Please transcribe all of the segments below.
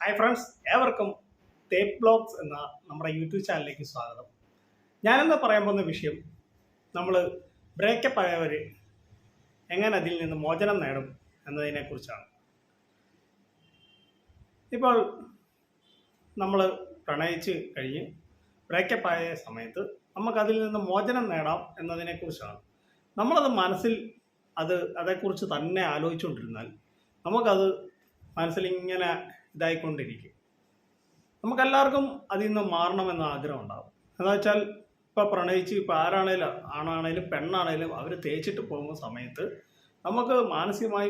Hi friends, ഏവർക്കും tape blogs എന്ന നമ്മുടെ യൂട്യൂബ് ചാനലിലേക്ക് സ്വാഗതം. ഞാനെന്ന് പറയാൻ പോകുന്ന വിഷയം, നമ്മൾ ബ്രേക്കപ്പ് ആയവർ എങ്ങനെ അതിൽ നിന്ന് മോചനം നേടും എന്നതിനെക്കുറിച്ചാണ്. ഇപ്പോൾ നമ്മൾ പ്രണയിച്ച് കഴിഞ്ഞ് ബ്രേക്കപ്പ് ആയ സമയത്ത് നമുക്കതിൽ നിന്ന് മോചനം നേടാം എന്നതിനെക്കുറിച്ചാണ്. നമ്മളത് മനസ്സിൽ അതേക്കുറിച്ച് തന്നെ ആലോചിച്ചുകൊണ്ടിരുന്നാൽ നമുക്കത് മനസ്സിലിങ്ങനെ ഇതായിക്കൊണ്ടിരിക്കും. നമുക്കെല്ലാവർക്കും അതിൽ നിന്ന് മാറണമെന്ന ആഗ്രഹം ഉണ്ടാകും. എന്താ വെച്ചാൽ, ഇപ്പോൾ പ്രണയിച്ച് ഇപ്പോൾ ആണാണേലും പെണ്ണാണേലും അവർ തേച്ചിട്ട് പോകുന്ന സമയത്ത് നമുക്ക് മാനസികമായി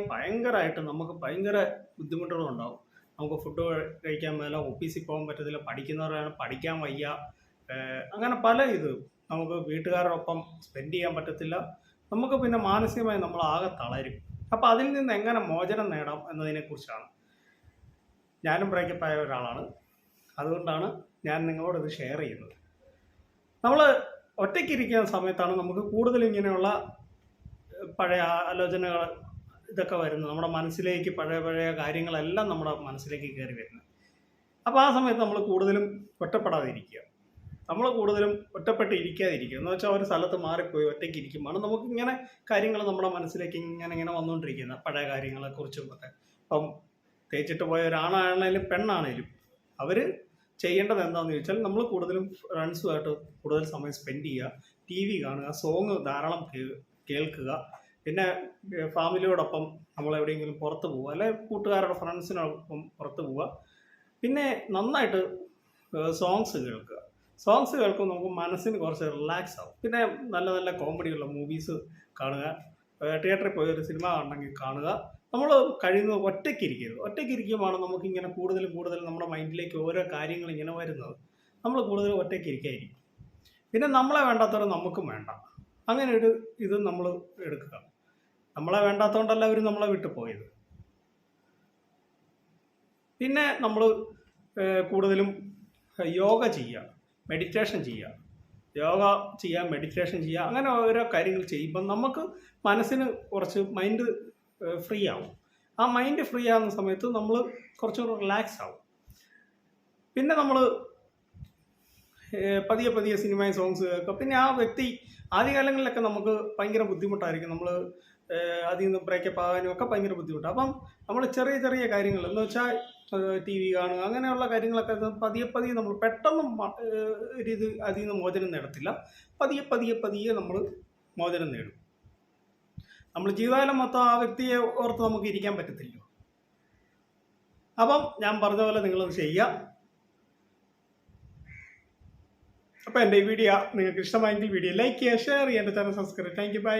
നമുക്ക് ഭയങ്കര ബുദ്ധിമുട്ടുകളുണ്ടാകും. നമുക്ക് ഫുഡ് കഴിക്കാൻ മേല, ഓഫീസിൽ പോകാൻ പറ്റത്തില്ല, പഠിക്കുന്നവരാണ് പഠിക്കാൻ വയ്യ, അങ്ങനെ നമുക്ക് വീട്ടുകാരോടൊപ്പം സ്പെൻഡ് ചെയ്യാൻ പറ്റത്തില്ല. നമുക്ക് പിന്നെ മാനസികമായി നമ്മൾ ആകെ തളരും. അപ്പോൾ അതിൽ നിന്ന് എങ്ങനെ മോചനം നേടാം എന്നതിനെക്കുറിച്ചാണ്. ഞാനും ബ്രേക്കപ്പ് ആയ ഒരാളാണ്, അതുകൊണ്ടാണ് ഞാൻ നിങ്ങളോട് ഇത് ഷെയർ ചെയ്യുന്നത്. നമ്മൾ ഒറ്റയ്ക്കിരിക്കുന്ന സമയത്താണ് നമുക്ക് കൂടുതൽ ഇങ്ങനെയുള്ള പഴയ ആലോചനകൾ ഇതൊക്കെ വരുന്നത്. നമ്മുടെ മനസ്സിലേക്ക് പഴയ കാര്യങ്ങളെല്ലാം നമ്മുടെ മനസ്സിലേക്ക് കയറി വരുന്നത്. അപ്പോൾ ആ സമയത്ത് നമ്മൾ കൂടുതലും ഒറ്റപ്പെടാതിരിക്കുക, നമ്മൾ കൂടുതലും ഒറ്റപ്പെട്ട് ഇരിക്കാതിരിക്കുക. എന്ന് വെച്ചാൽ ഒരു സ്ഥലത്ത് മാറിപ്പോയി ഒറ്റയ്ക്ക് ഇരിക്കുമ്പോൾ നമുക്കിങ്ങനെ കാര്യങ്ങൾ നമ്മുടെ മനസ്സിലേക്ക് ഇങ്ങനെ വന്നുകൊണ്ടിരിക്കുന്നത്, പഴയ കാര്യങ്ങളെക്കുറിച്ചും ഒക്കെ. ഇപ്പം തേച്ചിട്ട് പോയ ഒരാണാണേലും പെണ്ണാണേലും അവർ ചെയ്യേണ്ടത് എന്താണെന്ന് ചോദിച്ചാൽ, നമ്മൾ കൂടുതലും ഫ്രണ്ട്സുമായിട്ട് കൂടുതൽ സമയം സ്പെൻഡ് ചെയ്യുക, TV കാണുക, സോങ് ധാരാളം കേൾക്കുക, പിന്നെ ഫാമിലിയോടൊപ്പം നമ്മൾ എവിടെയെങ്കിലും പുറത്ത് പോവുക, അല്ലെങ്കിൽ കൂട്ടുകാരുടെ ഫ്രണ്ട്സിനോടൊപ്പം പുറത്ത് പോവുക. പിന്നെ നന്നായിട്ട് സോങ്സ് കേൾക്കുമ്പോൾ നമുക്ക് മനസ്സിന് കുറച്ച് റിലാക്സ് ആവും. പിന്നെ നല്ല നല്ല കോമഡിയുള്ള മൂവീസ് കാണുക, തിയേറ്ററിൽ പോയി ഒരു സിനിമ കാണണമെങ്കിൽ കാണുക. നമ്മൾ കഴിയുന്നത് ഒറ്റയ്ക്കിരിക്കുമ്പോൾ നമുക്കിങ്ങനെ കൂടുതൽ നമ്മുടെ മൈൻഡിലേക്ക് ഓരോ കാര്യങ്ങൾ ഇങ്ങനെ വരുന്നത്. നമ്മൾ കൂടുതൽ ഒറ്റയ്ക്കിരിക്കായിരിക്കും. പിന്നെ നമ്മളെ വേണ്ടാത്തവരെ നമുക്കും വേണ്ട, അങ്ങനെ ഒരു ഇത് നമ്മൾ എടുക്കുക. നമ്മളെ വേണ്ടാത്തതുകൊണ്ടല്ല അവർ നമ്മളെ വിട്ടു പോയത്. പിന്നെ നമ്മൾ കൂടുതലും യോഗ ചെയ്യുക, മെഡിറ്റേഷൻ ചെയ്യുക, അങ്ങനെ ഓരോ കാര്യങ്ങൾ ചെയ്യുമ്പം നമുക്ക് മനസ്സിന് കുറച്ച് മൈൻഡ് ഫ്രീ ആവും. ആ മൈൻഡ് ഫ്രീ ആകുന്ന സമയത്ത് നമ്മൾ കുറച്ചുകൂടെ റിലാക്സ് ആവും. പിന്നെ നമ്മൾ പതിയെ സിനിമയും സോങ്സ് കേൾക്കുക. പിന്നെ ആ വ്യക്തി ആദ്യകാലങ്ങളിലൊക്കെ നമുക്ക് ഭയങ്കര ബുദ്ധിമുട്ടായിരിക്കും, നമ്മൾ അതിൽ നിന്ന് ബ്രേക്കപ്പ് ആകാനും ഒക്കെ ഭയങ്കര ബുദ്ധിമുട്ടാണ്. അപ്പം നമ്മൾ ചെറിയ കാര്യങ്ങൾ എന്ന് വെച്ചാൽ TV കാണുക, അങ്ങനെയുള്ള കാര്യങ്ങളൊക്കെ പതിയെ നമ്മൾ പെട്ടെന്ന് അതിൽ നിന്ന് മോചനം നേടത്തില്ല. പതിയെ നമ്മൾ മോചനം നേടും. നമ്മൾ ജീവിതകാലം മൊത്തം ആ വ്യക്തിയെ ഓർത്ത് നമുക്ക് ഇരിക്കാൻ പറ്റത്തില്ലോ. അപ്പം ഞാൻ പറഞ്ഞ പോലെ നിങ്ങളത് ചെയ്യുക. അപ്പോൾ എൻ്റെ ഈ വീഡിയോ നിങ്ങൾക്ക് ഇഷ്ടമായെങ്കിൽ വീഡിയോ ലൈക്ക് ചെയ്യുക, ഷെയർ ചെയ്യുക, എൻ്റെ channel subscribe. Thank you, by.